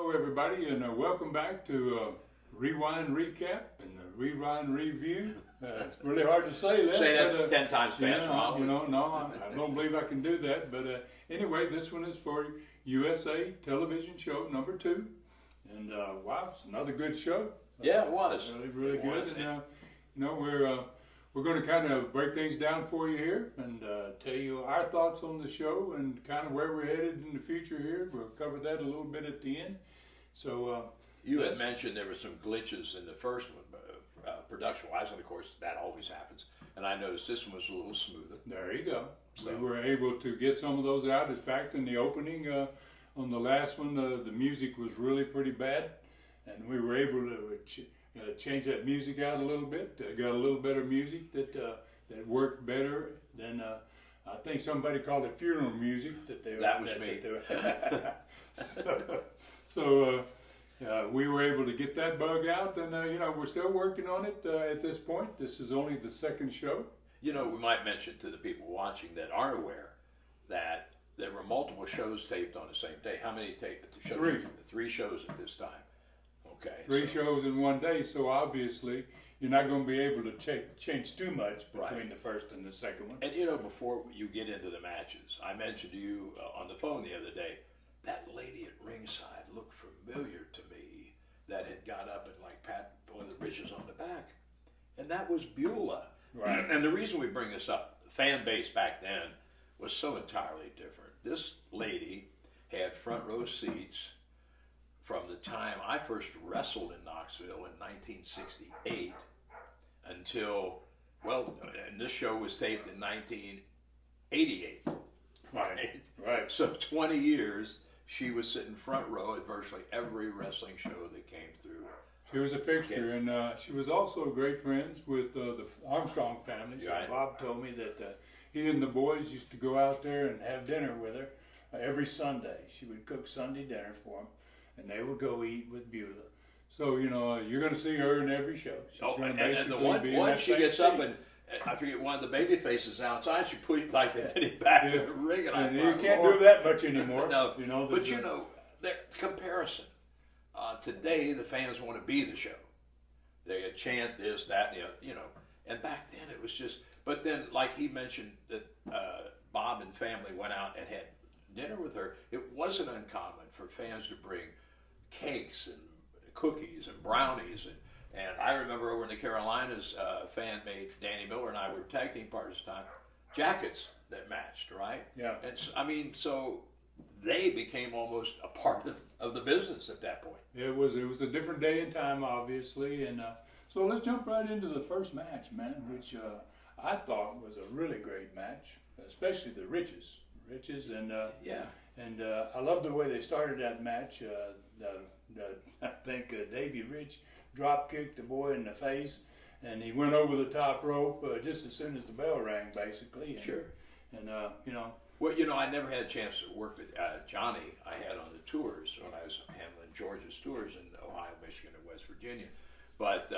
hello everybody, and welcome back to Rewind Recap and Rewind Review. It's really hard to say that. Say that 10 times fast, Ron. I don't believe I can do that. But anyway, this one is for USA Television Show number 2. And wow, it's another good show. Yeah, it was. Really good. And we're going to kind of break things down for you here and tell you our thoughts on the show and kind of where we're headed in the future here. We'll cover that a little bit at the end. So you had mentioned there were some glitches in the first one, production-wise, and of course that always happens. And I noticed this one was a little smoother. There you go. So we were able to get some of those out. In fact, in the opening on the last one, the music was really pretty bad, and we were able to change that music out a little bit. Got a little better music that worked better than I think somebody called it funeral music. That was me. So we were able to get that bug out, and we're still working on it at this point. This is only the second show. We might mention to the people watching that aren't aware that there were multiple shows taped on the same day. How many taped at the show? 3. 3 shows at this time. Okay. 3 shows in one day, so obviously you're not going to be able to change too much between the first and the second one. And before you get into the matches, I mentioned to you on the phone the other day, that lady at ringside looked familiar to me that had got up and pat one of the bridges on the back. And that was Beulah. Right. And the reason we bring this up, the fan base back then was so entirely different. This lady had front row seats from the time I first wrestled in Knoxville in 1968 until, and this show was taped in 1988. Right. So 20 years, she was sitting front row at virtually every wrestling show that came through. She was a fixture, and she was also great friends with the Armstrong family. So Right. Bob told me that he and the boys used to go out there and have dinner with her every Sunday. She would cook Sunday dinner for them, and they would go eat with Beulah. So, you're going to see her in every show. She's And the one she gets up and I forget one of the baby faces outside, she pushed the penny back in the ring. And you can't do that much anymore. No, the comparison. Today, the fans want to be the show. They chant this, that, and back then it was just, but then like he mentioned that Bob and family went out and had dinner with her. It wasn't uncommon for fans to bring cakes and cookies and brownies and I remember over in the Carolinas, fan made Danny Miller and I were tag team partners at the time, jackets that matched, right? Yeah. And so they became almost a part of the business at that point. It was a different day and time, obviously, and so let's jump right into the first match, man, which I thought was a really great match, especially the Riches, and and I love the way they started that match. I think Davey Rich drop kicked the boy in the face, and he went over the top rope just as soon as the bell rang, basically. And, Sure. And Well, I never had a chance to work with Johnny. I had on the tours when I was handling Georgia's tours in Ohio, Michigan, and West Virginia. But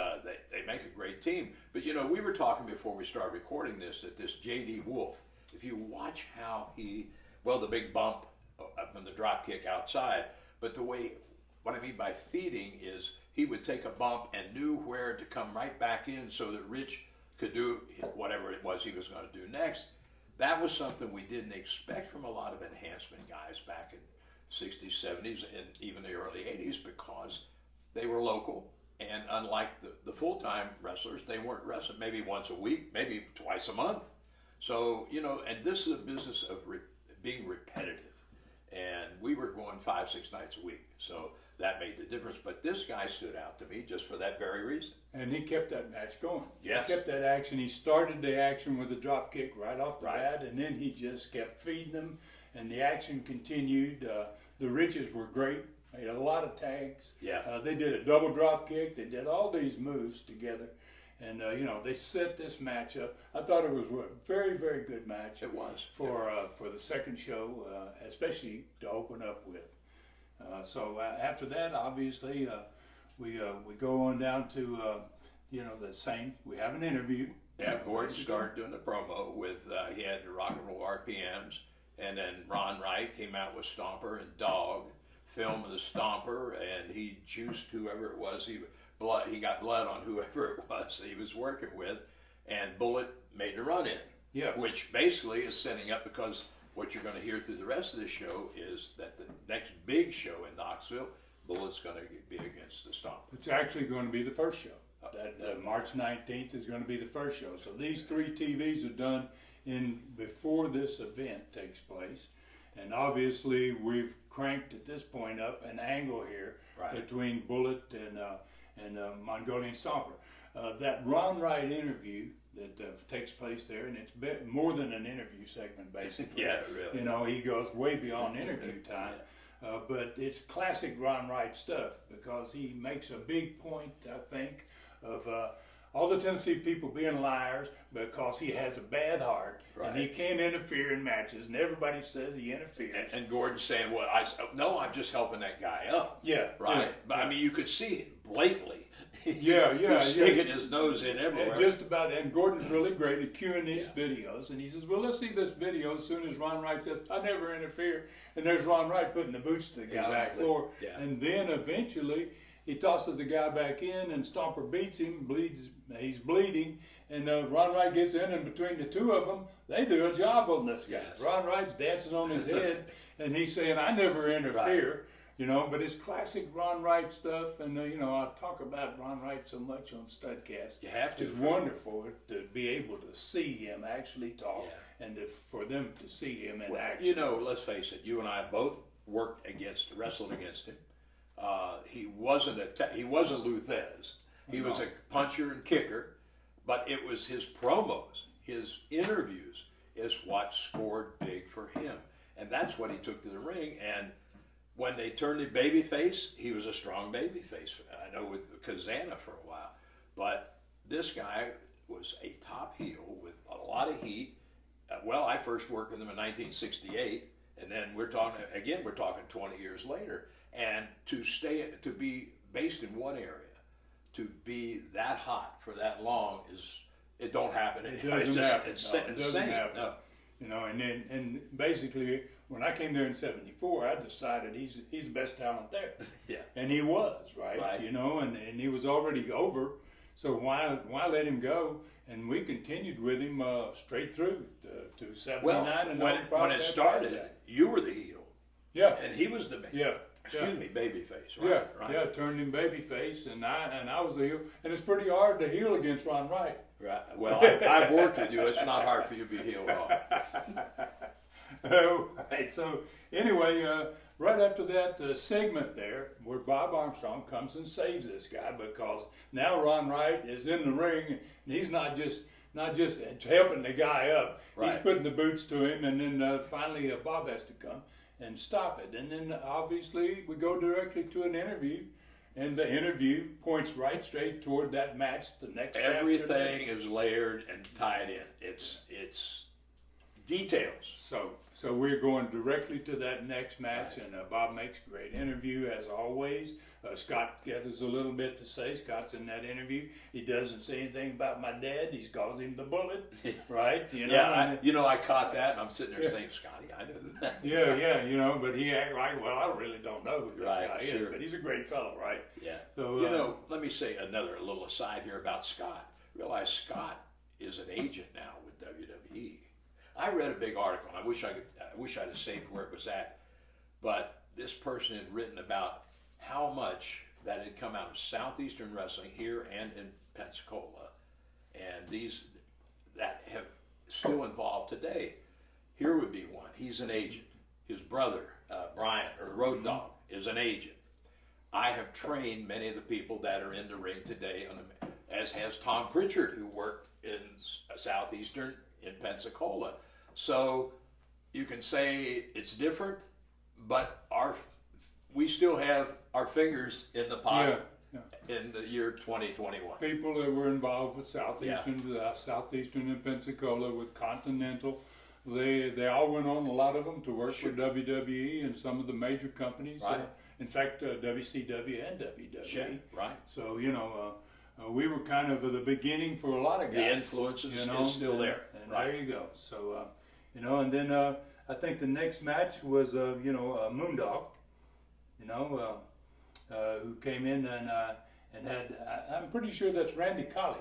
they make a great team. But, we were talking before we started recording this, that this J.D. Wolfe, if you watch how the big bump from the drop kick outside, but what I mean by feeding is he would take a bump and knew where to come right back in so that Rich could do whatever it was he was going to do next. That was something we didn't expect from a lot of enhancement guys back in the 60s, 70s, and even the early 80s because they were local. And unlike the full-time wrestlers, they weren't wrestling maybe once a week, maybe twice a month. So, and this is a business of being repetitive. And we were going 5-6 nights a week. So that made the difference. But this guy stood out to me just for that very reason. And he kept that match going. Yes. He kept that action. He started the action with a drop kick right off the bat, and then he just kept feeding them, and the action continued. The Riches were great. They had a lot of tags. Yeah. They did a double drop kick. They did all these moves together. And, they set this match up. I thought it was a very, very good match. It was. For the second show, especially to open up with. So after that, obviously, we go on down to, the same. We have an interview. Yeah, Gordon started doing the promo with, he had the rock and roll RPMs. And then Ron Wright came out with Stomper and Dog. film of the Stomper, and he juiced whoever it was. He got blood on whoever it was he was working with, and Bullet made the run in. Yeah. Which basically is setting up, because what you're going to hear through the rest of the show is that the next big show in Knoxville, Bullet's going to be against the Stomper. It's actually going to be the first show. That March 19th is going to be the first show. So these 3 TVs are done before this event takes place. And obviously we've cranked at this point up an angle here between Bullet and Mongolian Stomper. That Ron Wright interview that takes place there, and it's more than an interview segment, basically. Yeah, really. You know, he goes way beyond interview time. But it's classic Ron Wright stuff, because he makes a big point, I think, of all the Tennessee people being liars because he has a bad heart and he can't interfere in matches, and everybody says he interferes. And Gordon's saying, "Well, I'm just helping that guy up." Yeah, right. Yeah, but yeah. I mean, you could see it blatantly. He's sticking his nose in everywhere. Just about. And Gordon's really great at cueing these videos, and he says, "Well, let's see this video." As soon as Ron Wright says, "I never interfere," and there's Ron Wright putting the boots to the guy on the floor, and then eventually he tosses the guy back in, and Stomper beats him, he's bleeding, and Ron Wright gets in, and between the two of them, they do a job on this guy. Yes. Ron Wright's dancing on his head, and he's saying, "I never interfere." You know, but it's classic Ron Wright stuff, and you know, I talk about Ron Wright so much on Studcast. You have to. It's wonderful to be able to see him actually talk, and for them to see him in action. You know, let's face it. You and I both wrestled against him. He wasn't Luthez. He was a puncher and kicker, but it was his promos, his interviews, is what scored big for him, and that's what he took to the ring. And when they turned him babyface, he was a strong babyface. I know with Kazana for a while, but this guy was a top heel with a lot of heat. Well, I first worked with him in 1968, and then we're talking 20 years later. And to be based in one area, to be that hot for that long it don't happen. It doesn't happen. It doesn't happen. No. You know, and basically when I came there in '74, I decided he's the best talent there. Yeah. And he was, right? You know, and he was already over, so why let him go? And we continued with him straight through to '79. Well, and when it started, you were the heel. Yeah. And he was the babyface. Right? Yeah, turned him babyface, and I was the heel, and it's pretty hard to heel against Ron Wright. Right. Well, I've worked with you. It's not hard for you to be heel at all. Right. So anyway, right after that segment there, where Bob Armstrong comes and saves this guy, because now Ron Wright is in the ring, and he's not just helping the guy up. Right. He's putting the boots to him, and then finally Bob has to come and stop it. And then obviously we go directly to an interview, and the interview points right straight toward that match the next Everything is layered and tied in. It's details. So we're going directly to that next match, and Bob makes a great interview as always. Scott gathers a little bit to say. Scott's in that interview. He doesn't say anything about my dad. He calls him the Bullet, right? You know, I caught that, and I'm sitting there saying, "Scotty, I know that." Yeah, you know, but he act like, well, I really don't know who this guy is, but he's a great fellow, right? Yeah. So let me say another little aside here about Scott. Realize Scott is an agent now with WWE. I read a big article, and I wish I'd have saved where it was at, but this person had written about how much that had come out of Southeastern wrestling here and in Pensacola, and these that have still involved today. Here would be one. He's an agent. His brother, Brian, or Road Dogg, is an agent. I have trained many of the people that are in the ring today, as has Tom Pritchard, who worked in Southeastern in Pensacola. So you can say it's different, but we still have our fingers in the pot in the year 2021. People that were involved with Southeastern in Pensacola, with Continental, they all went on, a lot of them, to work for WWE and some of the major companies. Right. In fact, WCW and WWE. Sure. Right. So, you know, we were kind of the beginning for a lot of guys. The influence is still there. And there you go. So, you know, and then I think the next match was, Moondog. who came in and had. I'm pretty sure that's Randy Colley,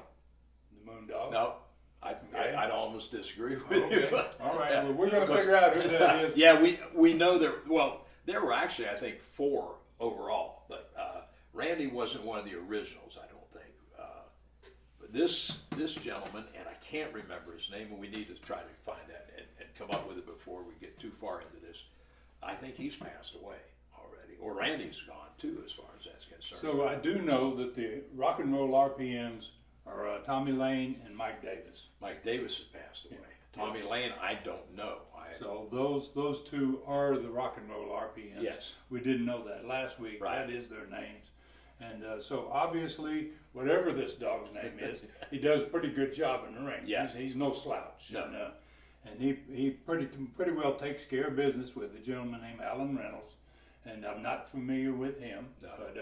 the Moondog. No, I'd almost disagree with you. All right. Well, we're going to figure out who that is. Yeah, we know there. Well, there were actually, I think, 4 overall, but Randy wasn't one of the originals, I don't think. But this gentleman, and I can't remember his name, and we need to try to find that and come up with it before we get too far into this. I think he's passed away already, or Randy's gone too, as far as that's concerned. So I do know that the rock and roll RPMs are Tommy Lane and Mike Davis. Mike Davis has passed away. Yeah. Tommy Lane, I don't know. So those 2 are the rock and roll RPMs. Yes. We didn't know that last week. Right. That is their names. And so obviously, whatever this dog's name is, he does a pretty good job in the ring. Yeah. He's no slouch. No. And he pretty well takes care of business with a gentleman named Alan Reynolds. And I'm not familiar with him, but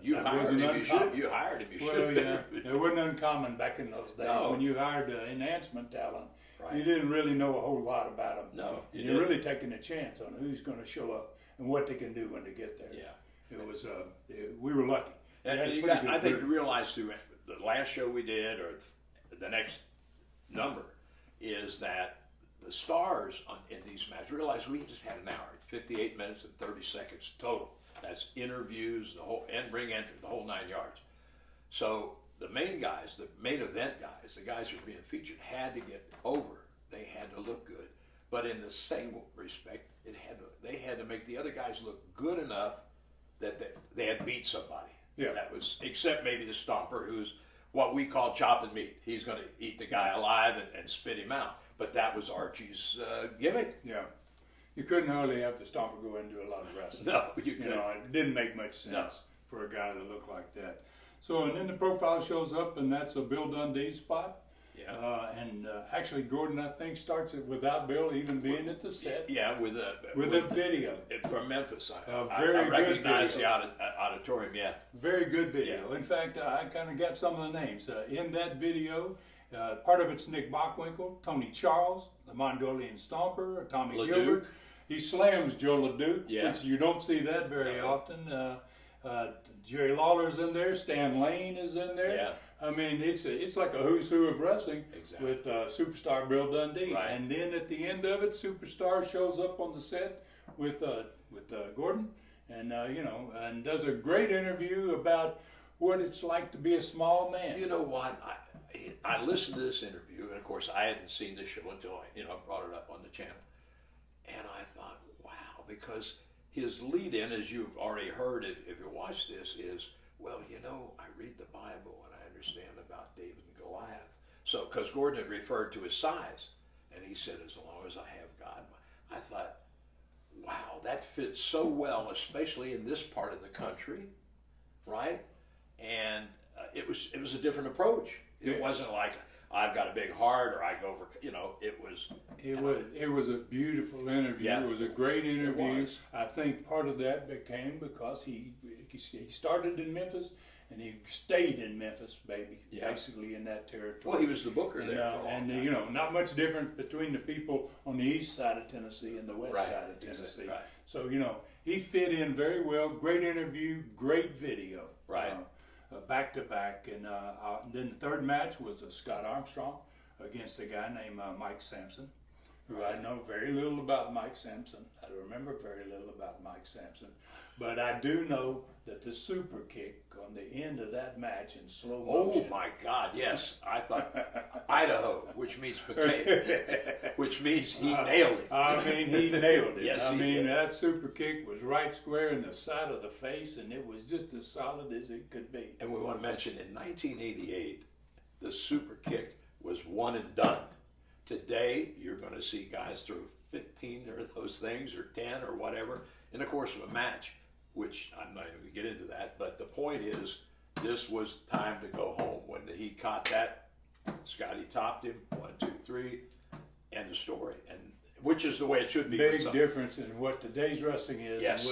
you hired him. You should. You hired him. You should. Well, yeah, it wasn't uncommon back in those days when you hired Enhancement talent. Right. You didn't really know a whole lot about them. No, you're really taking a chance on who's going to show up and what they can do when they get there. Yeah, it was. We were lucky. And I think you realize through the last show we did, or the next number, is that the stars in these matches realize we just had an hour, 58 minutes and 30 seconds total. That's interviews, the whole ring entry, the whole 9 yards. So the main guys, the main event guys, the guys who are being featured, had to get over. They had to look good. But in the same respect, they had to make the other guys look good enough that they had beat somebody. Yeah. That was, except maybe the Stomper, who's what we call chopping meat. He's going to eat the guy alive and spit him out. But that was Archie's gimmick. Yeah. You couldn't hardly have the Stomper go into a lot of wrestling. No, you couldn't. It didn't make much sense for a guy that looked like that. So, and then the profile shows up, and that's a Bill Dundee spot. Yeah. Actually, Gordon, I think, starts it without Bill even being at the set. Yeah, with a video from Memphis. I very recognize good the auditorium. Yeah. Very good video. Yeah. In fact, I kind of got some of the names in that video. Part of it's Nick Bockwinkel, Tony Charles, the Mongolian Stomper, Tommy LeDuc. Gilbert. He slams Joe LeDuc, Yeah. which you don't see that very often. Jerry Lawler's in there. Stan Lane is in there. Yeah. I mean, it's like a who's who of wrestling Exactly. with superstar Bill Dundee. Right. And then at the end of it, Superstar shows up on the set with Gordon, and and does a great interview about what it's like to be a small man. You know what? I listened to this interview, and of course, I hadn't seen this show until I brought it up on the channel, and I thought, wow, because his lead-in, as you've already heard if you watch this, is, well, I read the Bible and I understand about David and Goliath. So, because Gordon had referred to his size, and he said, as long as I have God, I thought, wow, that fits so well, especially in this part of the country, right? And it was a different approach. It wasn't like I've got a big heart or I go for It was a beautiful interview. Yeah. It was a great interview. was. I think part of that became because he started in Memphis and he stayed in Memphis, basically in that territory. Well, he was the booker there for a long time. Not much different between the people on the east side of Tennessee and the west Right. side of Tennessee. Right. So he fit in very well. Great interview, great video. Right. Back to back, and then the third match was Scott Armstrong against a guy named Mike Sampson, who I know very little about. Mike Sampson, I remember very little about Mike Sampson, but I do know that the super kick on the end of that match in slow motion. Oh my God! Yes, I thought Idaho, which means potato, which means he nailed it. I mean, he nailed it. Yes, I he mean, did. that super kick was right square in the side of the face, and it was just as solid as it could be. And we want to mention, in 1988, the super kick was one and done. Today, you're going to see guys throw 15 or those things, or 10 or whatever, in the course of a match, which I'm not even going to get into that, but the point is, this was time to go home. When he caught that, Scotty topped him, 1, 2, 3, end of story. And which is the way it should be. Big difference in what today's wrestling is Yes.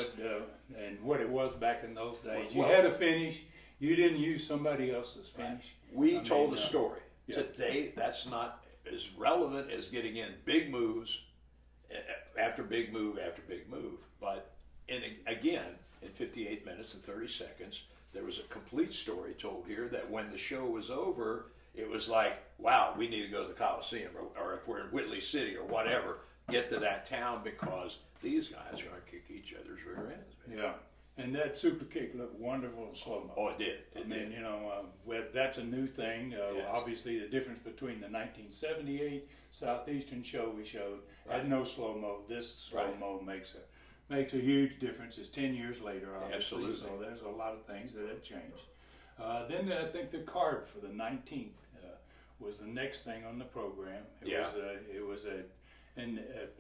and what it was back in those days. Well, you had a finish. You didn't use somebody else's finish. We told a story. yeah. Today, that's not as relevant as getting in big moves after big move after big move. But and again, in 58 minutes and 30 seconds, there was a complete story told here that when the show was over, it was like, wow, we need to go to the Coliseum, or if we're in Whitley City or whatever, get to that town because these guys are going to kick each other's rear ends. Man. Yeah. And that super kick looked wonderful in slow-mo. Oh, it did. I mean, you know, that's a new thing. Yes. Obviously, the difference between the 1978 Southeastern show we showed Right. had no slow-mo. This slow-mo makes a huge difference. It's 10 years later, obviously. Absolutely. So there's a lot of things that have changed. Then I think the card for the 19th was the next thing on the program. It was a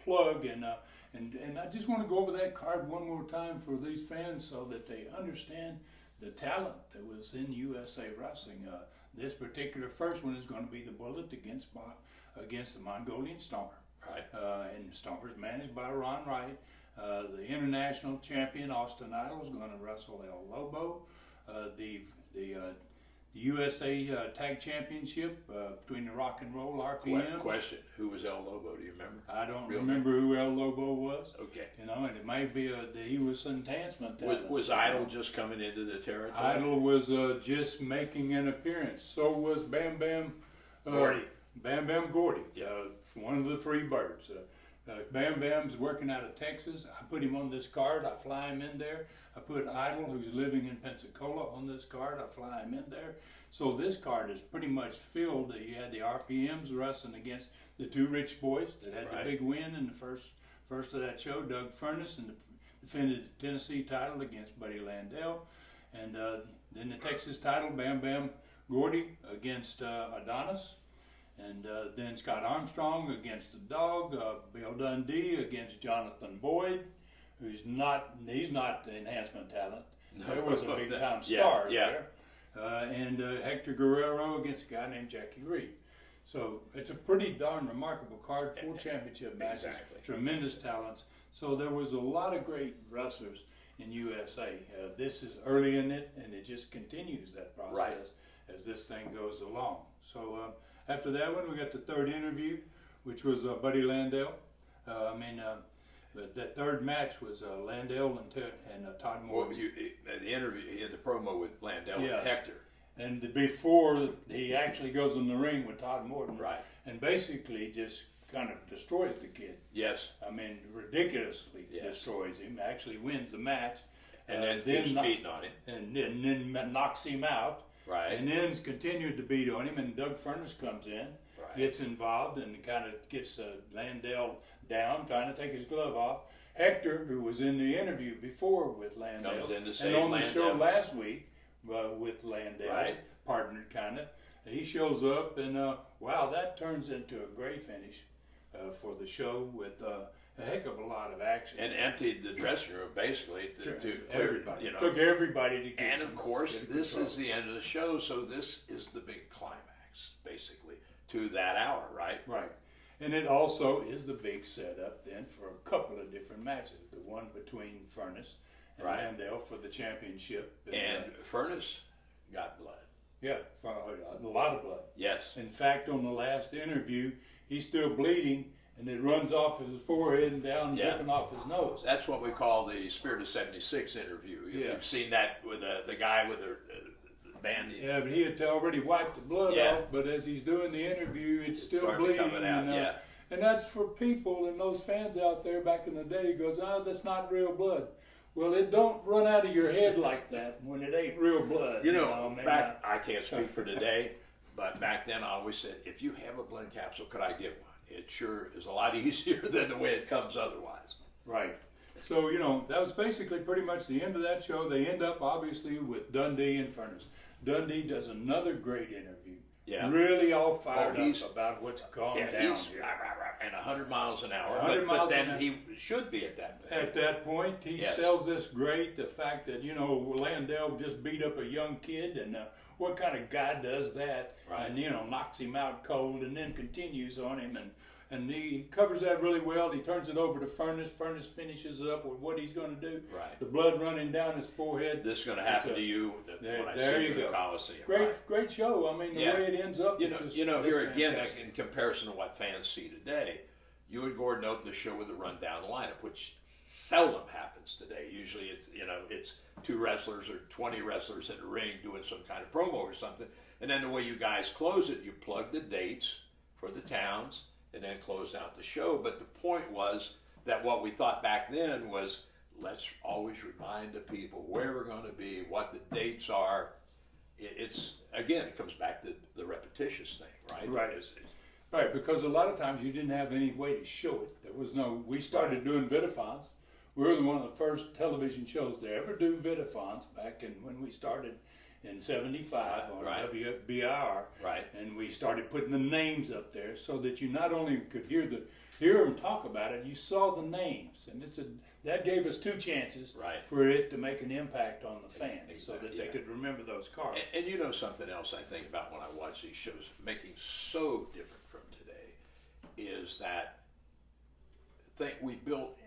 plug, and I just want to go over that card one more time for these fans so that they understand the talent that was in USA Wrestling. This particular first one is going to be the Bullet against the Mongolian Stomper. Right. And Stomper's managed by Ron Wright. The international champion Austin Idol is going to wrestle El Lobo. The USA Tag Championship between the Rock and Roll RPM. Question: who was El Lobo? Do you remember? I don't remember who El Lobo was. Okay. You know, and it may be he was Enhancement. Was Idol just coming into the territory? Idol was just making an appearance. So was Bam Bam Gordy. Bam Bam Gordy, Yeah. one of the free birds. Bam Bam's working out of Texas. I put him on this card. I fly him in there. I put Idol, who's living in Pensacola, on this card. I fly him in there. So this card is pretty much filled. You had the RPMs wrestling against the two Rich Boys that had Right. the big win in the first of that show. Doug Furnas and defended the Tennessee title against Buddy Landell. And then the Texas title, Bam Bam Gordy against Adonis. And then Scott Armstrong against the Dog, Bill Dundee against Jonathan Boyd, he's not the Enhancement talent. There was a big time star there. And Hector Guerrero against a guy named Jackie Reed. So it's a pretty darn remarkable card, 4 championship matches, Exactly. tremendous talents. So there was a lot of great wrestlers in USA. This is early in it, and it just continues that process Right. as this thing goes along. So after that one, we got the third interview, which was Buddy Landell. That third match was Landell and Todd Moore. Well, the interview, he had the promo with Landell Yes. and Hector. And before he actually goes in the ring with Todd Morton, Right. and basically just kind of destroys the kid. Yes. I mean, ridiculously Yes. destroys him. Actually wins the match, And then keeps beating on him. and then knocks him out. Right. And then's continued to beat on him, and Doug Furnas comes in, Right. gets involved, and kind of gets Landell down, trying to take his glove off. Hector, who was in the interview before with Landell, Comes in to and save on the Landell. show last week with Landell, Right. partnered kind of, he shows up, and wow, that turns into a great finish for the show with a heck of a lot of action. And emptied the dressing room basically to everybody. you know. Took everybody to get And some- of course, get this control. is the end of the show, so this is the big climax, basically, to that hour, right? Right. And it also is the big setup then for a couple of different matches. The one between Furnas and Right. Landell for the championship. And Furnas got blood. yeah, a lot of blood. Yes. In fact, on the last interview, he's still bleeding, and it runs off his forehead and down, Yeah. dripping off his nose. That's what we call the Spirit of '76 interview. If Yeah. you've seen that with the guy with the bandage. Yeah, but he had already wiped the blood Yeah. off, but as he's doing the interview, it's still starting to bleeding. come out, yeah. And that's for people and those fans out there back in the day who goes, that's not real blood. Well, it don't run out of your head like that when it ain't real blood. You know, man. back, I can't speak for today, but back then I always said, if you have a blood capsule, could I get one? It sure is a lot easier than the way it comes otherwise. Right. So, that was basically pretty much the end of that show. They end up, obviously, with Dundee and Furnas. Dundee does another great interview. Yeah. Really all fired he's- up about what's gone Yeah, down he's here. and 100 miles an hour. 100 but miles then an hour. he should be at that. At that point, he Yes. sells this great, the fact that, Landell just beat up a young kid, and what kind of guy does that? Right. And, knocks him out cold and then continues on him, and he covers that really well. He turns it over to Furnas. Furnas finishes up with what he's going to do. Right. The blood running down his forehead. This is going to happen It's a- to you when I there see you you at go. the Coliseum. Great, right? great show. I mean, the Yeah. way it ends up. You is know, just here just again, fantastic. in comparison to what fans see today, you and Gordon open the show with a rundown lineup, which seldom happens today. Usually it's 2 wrestlers or 20 wrestlers in the ring doing some kind of promo or something. And then the way you guys close it, you plug the dates for the towns and then close out the show. But the point was that what we thought back then was, let's always remind the people where we're going to be, what the dates are. It's again, it comes back to the repetitious thing, right? Right. Right, because a lot of times you didn't have any way to show it. There was no. We started doing Vidathons. We were one of the first television shows to ever do Vidathons back when we started in '75 on WBIR. Right. And we started putting the names up there so that you not only could hear them talk about it, you saw the names, and that gave us 2 chances for it to make an impact on the fans, so that they could remember those cards. And you know something else I think about when I watch these shows, making so different from today, is that we built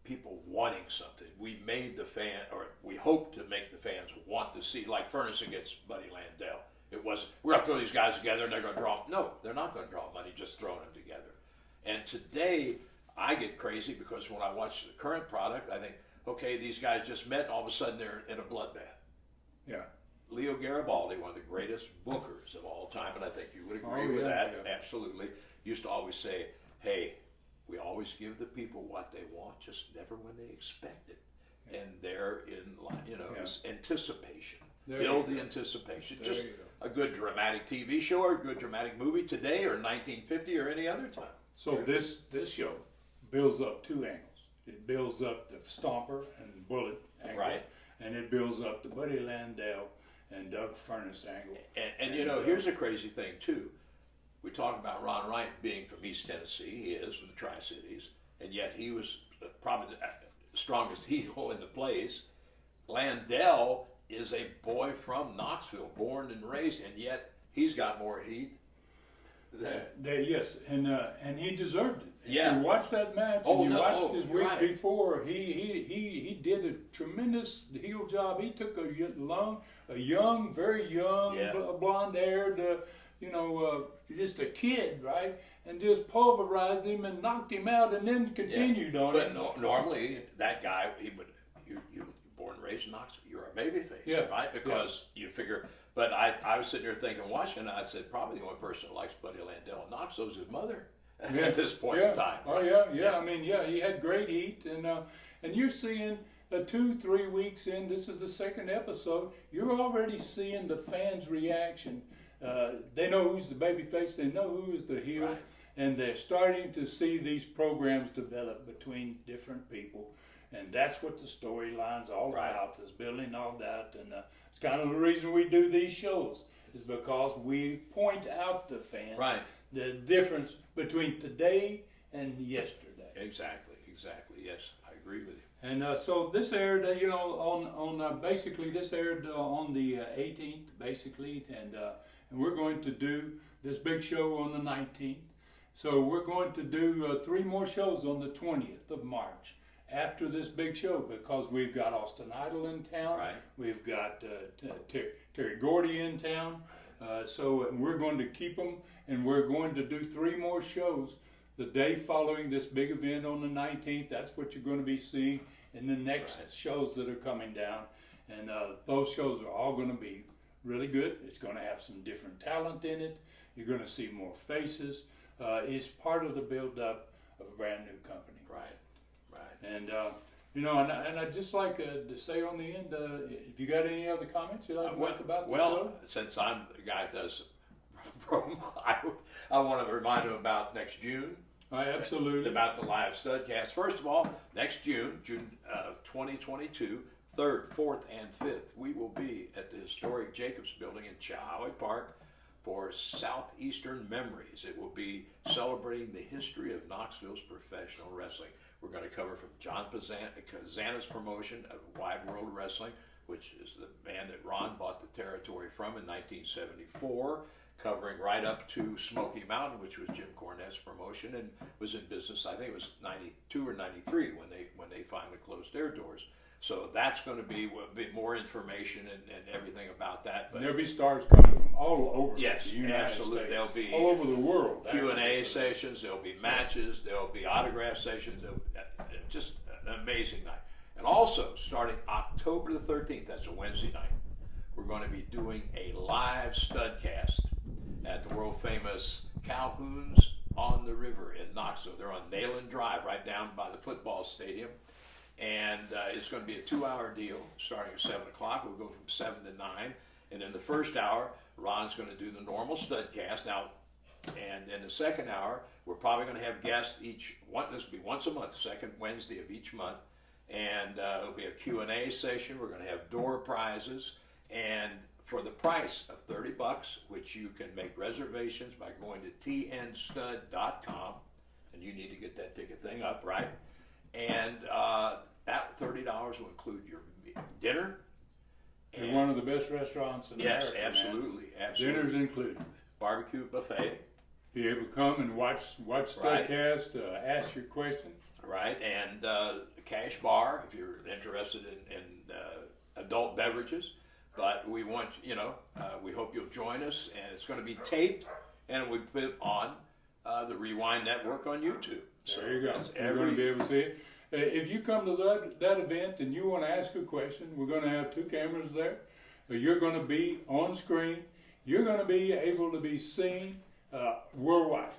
people wanting something. We made the fan, or we hoped to make the fans want to see, like Furnas against Buddy Landell. It was, we're going to throw these guys together and they're going to draw. No, they're not going to draw money just throwing them together. And today, I get crazy because when I watch the current product, I think, okay, these guys just met and all of a sudden they're in a bloodbath. Yeah. Leo Garibaldi, one of the greatest bookers of all time, and I think you would agree with that, absolutely, used to always say, hey, we always give the people what they want, just never when they expect it. And they're in, this anticipation. Build the anticipation. Just a good dramatic TV show or a good dramatic movie today or 1950 or any other time. So this show builds up 2 angles. It builds up the Stomper and Bullet angle, and it builds up the Buddy Landell and Doug Furnas angle. And here's a crazy thing too. We talk about Ron Wright being from East Tennessee. He is from the Tri-Cities, and yet he was probably the strongest heel in the place. Landell is a boy from Knoxville, born and raised, and yet he's got more heat. Yes, and he deserved it. Yeah. If you watch that match and you watched his week before, he did a tremendous heel job. He took a young, very young, blonde-haired, just a kid, right, and just pulverized him and knocked him out, and then continued on it. But normally that guy, you born and raised in Knoxville, you're a babyface, right? Because you figure. But I was sitting there thinking, watching, and I said, probably the only person that likes Buddy Landell in Knoxville is his mother at this point in time. Right? Oh, yeah. I mean, he had great heat. And you're seeing 2-3 weeks in, this is the 2nd episode, you're already seeing the fans' reaction. They know who's the babyface, they know who is the heel, and they're starting to see these programs develop between different people. And that's what the storyline's all about, is building all that. And it's kind of the reason we do these shows, is because we point out to fans the difference between today and yesterday. Exactly. Yes, I agree with you. And so this aired, basically this aired on the 18th, basically, and we're going to do this big show on the 19th. So we're going to do 3 more shows on the 20th of March. After this big show, because we've got Austin Idol in town, we've got Terry Gordy in town, so we're going to keep them, and we're going to do 3 more shows the day following this big event on the 19th. That's what you're going to be seeing in the next shows that are coming down, and those shows are all going to be really good. It's going to have some different talent in it. You're going to see more faces. It's part of the build-up of a brand new company. And and I'd just like to say on the end, if you got any other comments you'd like to make about the show? Since I'm the guy that does promo, I want to remind him about next June. Absolutely. About the live studcast. First of all, next June of 2022, 3rd, 4th, and 5th, we will be at the historic Jacobs Building in Chilhowie Park for Southeastern Memories. It will be celebrating the history of Knoxville's professional wrestling. We're going to cover from John Pizzana's promotion of Wide World of Wrestling, which is the band that Ron bought the territory from in 1974, covering right up to Smoky Mountain, which was Jim Cornette's promotion and was in business, I think it was 92 or 93 when they finally closed their doors. So that's going to be more information and everything about that. But there'll be stars coming from all over yes, the United absolutely. States. There'll be all over the world. Q&A sessions. There'll be matches. There'll be autograph sessions. Just an amazing night. And also, starting October the 13th, that's a Wednesday night, we're going to be doing a live studcast at the world famous Calhoun's on the River in Knoxville. They're on Nayland Drive, right down by the football stadium. And it's going to be a 2-hour deal starting at 7 o'clock. We'll go from 7 to 9. And in the first hour, Ron's going to do the normal studcast. Now, and in the second hour, we're probably going to have guests this will be once a month, second Wednesday of each month. And it'll be a Q&A session. We're going to have door prizes. And for the price of $30, which you can make reservations by going to tnstud.com, and you need to get that ticket thing up, right? And that $30 will include your dinner. And one of the best restaurants in America. Yes, absolutely, man. absolutely. Dinner's included. Barbecue buffet. Be able to come and watch Studcast, ask your questions. Right, and cash bar if you're interested in adult beverages. But we want, we hope you'll join us, and it's going to be taped, and we put it on the Rewind Network on YouTube. So there you go. You're going to be able to see it. If you come to that event and you want to ask a question, we're going to have 2 cameras there. You're going to be on screen. You're going to be able to be seen worldwide.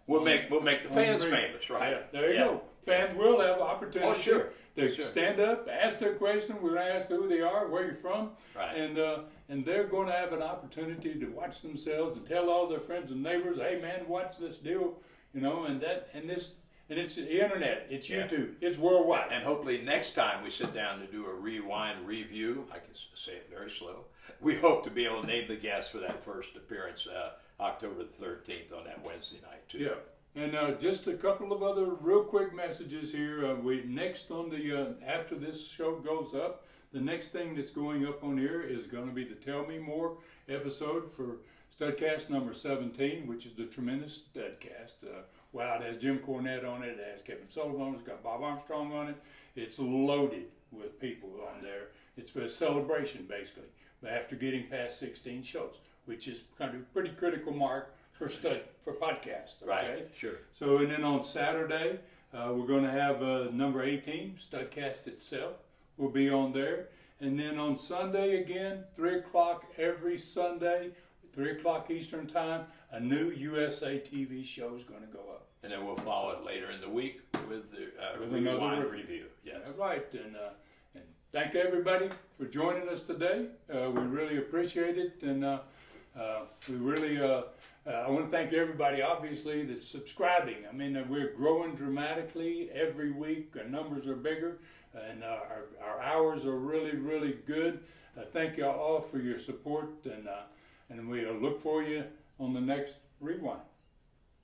We'll make the fans famous, right? Yeah, there you go. Fans will have opportunity to Sure. stand up, ask their question. We're going to ask who they are, where you're from, right. And they're going to have an opportunity to watch themselves and tell all their friends and neighbors, "Hey, man, watch this deal," and it's the internet, it's YouTube, it's worldwide. And hopefully next time we sit down to do a Rewind review, I can say it very slow. We hope to be able to name the guests for that first appearance, October the 13th on that Wednesday night too. Yeah. And just a couple of other real quick messages here. We next on the after this show goes up, the next thing that's going up on here is going to be the Tell Me More episode for Studcast number 17, which is the tremendous Studcast. Wow, it has Jim Cornette on it, it has Kevin Sullivan on it, it's got Bob Armstrong on it. It's loaded with people on there. It's a celebration basically, after getting past 16 shows, which is kind of a pretty critical mark for podcasts. Okay? Right, sure. So, and then on Saturday, we're going to have number 18, Studcast itself, will be on there. And then on Sunday again, 3 o'clock every Sunday, 3 o'clock Eastern Time, a new USA TV show is going to go up. And then we'll follow it later in the week with the another review. Yes. All right. And thank everybody for joining us today. We really appreciate it. And we really... I want to thank everybody, obviously, that's subscribing. I mean, we're growing dramatically every week. Our numbers are bigger, and our hours are really, really good. Thank you all for your support, and we look for you on the next Rewind.